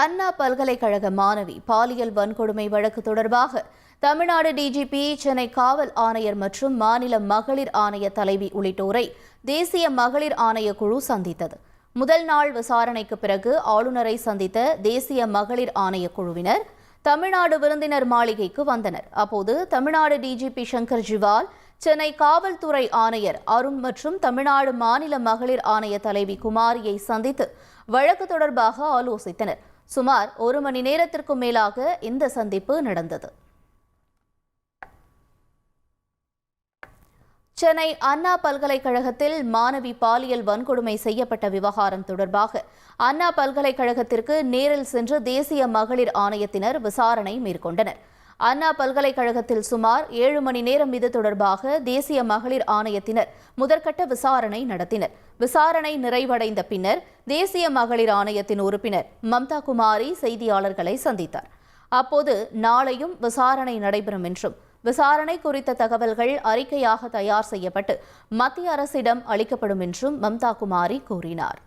அண்ணா பல்கலைக்கழக மாணவி பாலியல் வன்கொடுமை வழக்கு தொடர்பாக தமிழ்நாடு டிஜிபி, சென்னை காவல் ஆணையர் மற்றும் மாநில மகளிர் ஆணைய தலைவி உள்ளிட்டோரை தேசிய மகளிர் ஆணைய குழு சந்தித்தது. முதல் நாள் விசாரணைக்கு பிறகு ஆளுநரை சந்தித்த தேசிய மகளிர் ஆணைய குழுவினர் தமிழ்நாடு விருந்தினர் மாளிகைக்கு வந்தனர். அப்போது தமிழ்நாடு டிஜிபி சங்கர் ஜிவால், சென்னை காவல்துறை ஆணையர் அருண் மற்றும் தமிழ்நாடு மாநில மகளிர் ஆணைய தலைவி குமாரியை சந்தித்து வழக்கு தொடர்பாக ஆலோசித்தனர். சுமார் 1 மணி நேரத்திற்கும் மேலாக இந்த சந்திப்பு நடந்தது. சென்னை அண்ணா பல்கலைக்கழகத்தில் மாணவி பாலியல் வன்கொடுமை செய்யப்பட்ட விவகாரம் தொடர்பாக அண்ணா பல்கலைக்கழகத்திற்கு நேரில் சென்று தேசிய மகளிர் ஆணையத்தினர் விசாரணை மேற்கொண்டனர். அண்ணா பல்கலைக்கழகத்தில் சுமார் 7 மணி நேரம் இது தொடர்பாக தேசிய மகளிர் ஆணையத்தினர் முதற்கட்ட விசாரணை நடத்தினர். விசாரணை நிறைவடைந்த பின்னர் தேசிய மகளிர் ஆணையத்தின் உறுப்பினர் மம்தா குமாரி செய்தியாளர்களை சந்தித்தார். அப்போது நாளையும் விசாரணை நடைபெறும் என்றும், விசாரணை குறித்த தகவல்கள் அறிக்கையாக தயார் செய்யப்பட்டு மத்திய அரசிடம் அளிக்கப்படும் என்றும் மம்தா குமாரி கூறினார்.